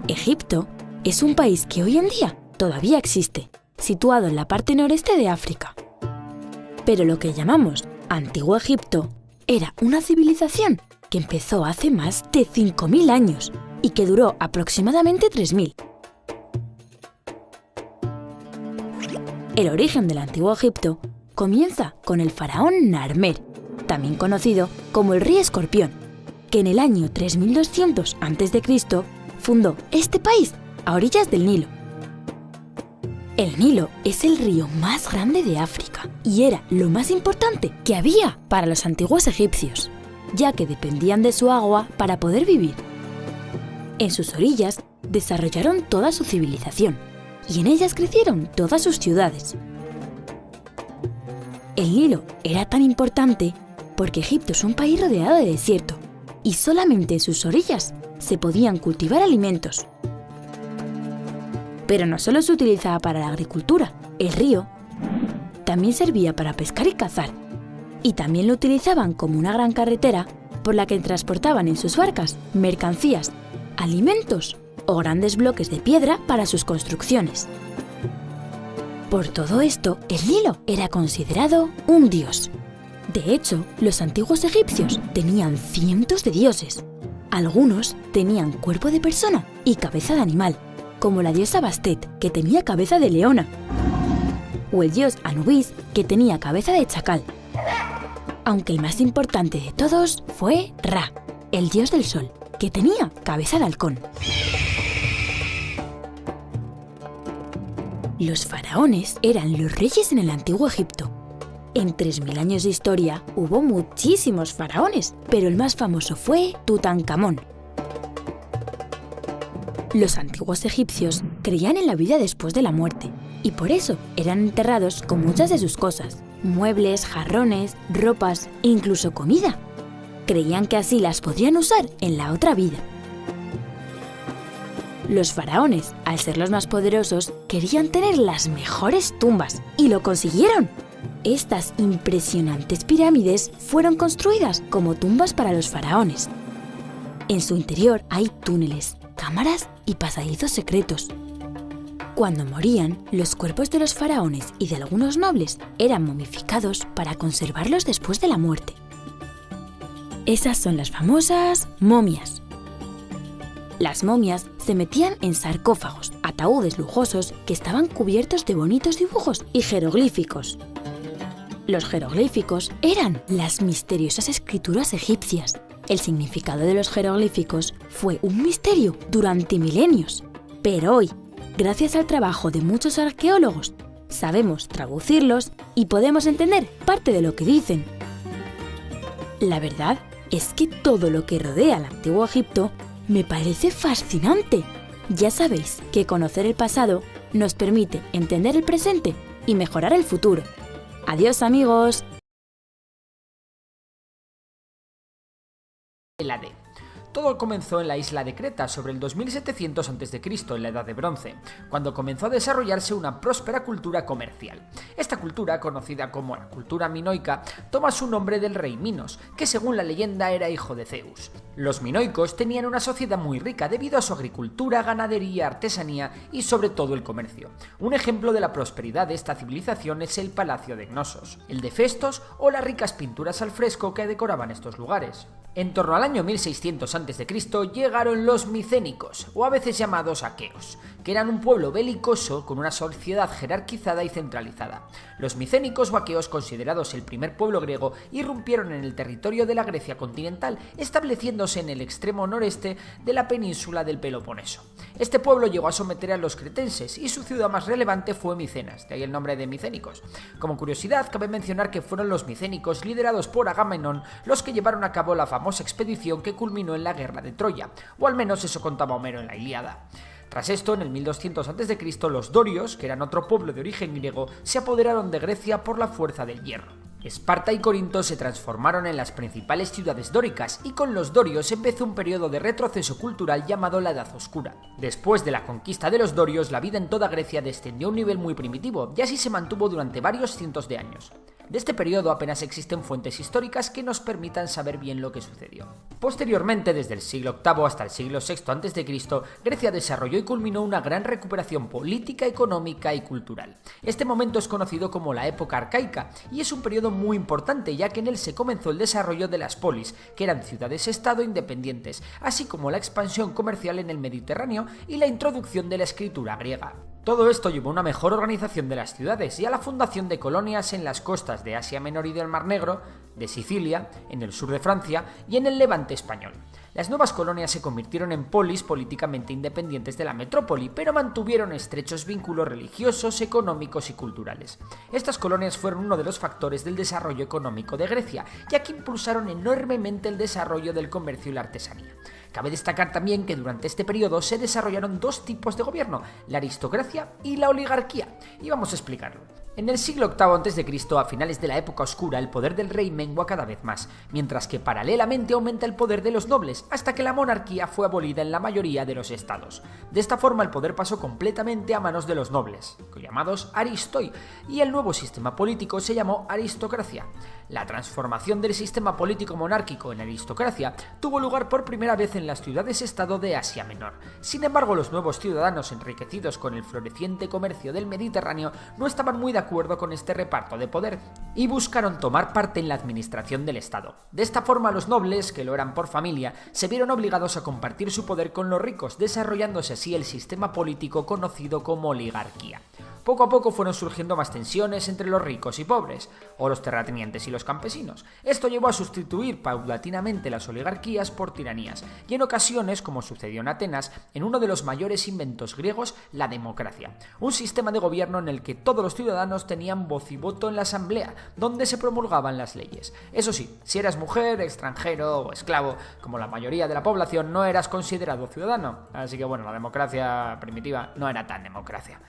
Egipto es un país que hoy en día todavía existe, situado en la parte noreste de África. Pero lo que llamamos Antiguo Egipto era una civilización que empezó hace más de 5.000 años y que duró aproximadamente 3.000. El origen del Antiguo Egipto comienza con el faraón Narmer, también conocido como el Rey Escorpión, que en el año 3200 a.C. fundó este país a orillas del Nilo. El Nilo es el río más grande de África y era lo más importante que había para los antiguos egipcios, ya que dependían de su agua para poder vivir. En sus orillas desarrollaron toda su civilización y en ellas crecieron todas sus ciudades. El Nilo era tan importante porque Egipto es un país rodeado de desierto y solamente en sus orillas se podían cultivar alimentos. Pero no solo se utilizaba para la agricultura, el río también servía para pescar y cazar, y también lo utilizaban como una gran carretera por la que transportaban en sus barcas mercancías, alimentos o grandes bloques de piedra para sus construcciones. Por todo esto, el Nilo era considerado un dios. De hecho, los antiguos egipcios tenían cientos de dioses. Algunos tenían cuerpo de persona y cabeza de animal, como la diosa Bastet, que tenía cabeza de leona, o el dios Anubis, que tenía cabeza de chacal. Aunque el más importante de todos fue Ra, el dios del sol, que tenía cabeza de halcón. Los faraones eran los reyes en el Antiguo Egipto. En 3.000 años de historia hubo muchísimos faraones, pero el más famoso fue Tutankamón. Los antiguos egipcios creían en la vida después de la muerte y por eso eran enterrados con muchas de sus cosas, muebles, jarrones, ropas e incluso comida. Creían que así las podrían usar en la otra vida. Los faraones, al ser los más poderosos, querían tener las mejores tumbas y lo consiguieron. Estas impresionantes pirámides fueron construidas como tumbas para los faraones. En su interior hay túneles, cámaras y pasadizos secretos. Cuando morían, los cuerpos de los faraones y de algunos nobles eran momificados para conservarlos después de la muerte. Esas son las famosas momias. Las momias se metían en sarcófagos, ataúdes lujosos que estaban cubiertos de bonitos dibujos y jeroglíficos. Los jeroglíficos eran las misteriosas escrituras egipcias. El significado de los jeroglíficos fue un misterio durante milenios. Pero hoy, gracias al trabajo de muchos arqueólogos, sabemos traducirlos y podemos entender parte de lo que dicen. La verdad es que todo lo que rodea al Antiguo Egipto me parece fascinante. Ya sabéis que conocer el pasado nos permite entender el presente y mejorar el futuro. ¡Adiós, amigos! La D. Todo comenzó en la isla de Creta sobre el 2700 a.C., en la Edad de Bronce, cuando comenzó a desarrollarse una próspera cultura comercial. Esta cultura, conocida como la cultura minoica, toma su nombre del rey Minos, que según la leyenda era hijo de Zeus. Los minoicos tenían una sociedad muy rica debido a su agricultura, ganadería, artesanía y sobre todo el comercio. Un ejemplo de la prosperidad de esta civilización es el Palacio de Cnosos, el de Festos o las ricas pinturas al fresco que decoraban estos lugares. En torno al año 1600 a.C. llegaron los micénicos, o a veces llamados aqueos, que eran un pueblo belicoso con una sociedad jerarquizada y centralizada. Los micénicos o aqueos, considerados el primer pueblo griego, irrumpieron en el territorio de la Grecia continental, estableciéndose en el extremo noreste de la península del Peloponeso. Este pueblo llegó a someter a los cretenses y su ciudad más relevante fue Micenas, de ahí el nombre de micénicos. Como curiosidad, cabe mencionar que fueron los micénicos, liderados por Agamenón, los que llevaron a cabo la famosa expedición que culminó en la guerra de Troya, o al menos eso contaba Homero en la Ilíada. Tras esto, en el 1200 a.C., los dorios, que eran otro pueblo de origen griego, se apoderaron de Grecia por la fuerza del hierro. Esparta y Corinto se transformaron en las principales ciudades dóricas y con los dorios empezó un periodo de retroceso cultural llamado la Edad Oscura. Después de la conquista de los dorios, la vida en toda Grecia descendió a un nivel muy primitivo y así se mantuvo durante varios cientos de años. De este periodo apenas existen fuentes históricas que nos permitan saber bien lo que sucedió. Posteriormente, desde el siglo VIII hasta el siglo VI a.C., Grecia desarrolló y culminó una gran recuperación política, económica y cultural. Este momento es conocido como la época arcaica y es un periodo muy importante, ya que en él se comenzó el desarrollo de las polis, que eran ciudades-estado independientes, así como la expansión comercial en el Mediterráneo y la introducción de la escritura griega. Todo esto llevó a una mejor organización de las ciudades y a la fundación de colonias en las costas de Asia Menor y del Mar Negro, de Sicilia, en el sur de Francia y en el Levante español. Las nuevas colonias se convirtieron en polis políticamente independientes de la metrópoli, pero mantuvieron estrechos vínculos religiosos, económicos y culturales. Estas colonias fueron uno de los factores del desarrollo económico de Grecia, ya que impulsaron enormemente el desarrollo del comercio y la artesanía. Cabe destacar también que durante este periodo se desarrollaron dos tipos de gobierno, la aristocracia y la oligarquía, y vamos a explicarlo. En el siglo VIII a.C., a finales de la época oscura, el poder del rey mengua cada vez más, mientras que paralelamente aumenta el poder de los nobles, hasta que la monarquía fue abolida en la mayoría de los estados. De esta forma el poder pasó completamente a manos de los nobles, llamados aristoi, y el nuevo sistema político se llamó aristocracia. La transformación del sistema político monárquico en aristocracia tuvo lugar por primera vez en las ciudades-estado de Asia Menor. Sin embargo, los nuevos ciudadanos enriquecidos con el floreciente comercio del Mediterráneo no estaban muy de acuerdo con este reparto de poder y buscaron tomar parte en la administración del Estado. De esta forma, los nobles, que lo eran por familia, se vieron obligados a compartir su poder con los ricos, desarrollándose así el sistema político conocido como oligarquía. Poco a poco fueron surgiendo más tensiones entre los ricos y pobres, o los terratenientes y los campesinos. Esto llevó a sustituir paulatinamente las oligarquías por tiranías, y en ocasiones, como sucedió en Atenas, en uno de los mayores inventos griegos, la democracia, un sistema de gobierno en el que todos los ciudadanos tenían voz y voto en la asamblea, donde se promulgaban las leyes. Eso sí, si eras mujer, extranjero o esclavo, como la mayoría de la población, no eras considerado ciudadano, así que bueno, la democracia primitiva no era tan democracia.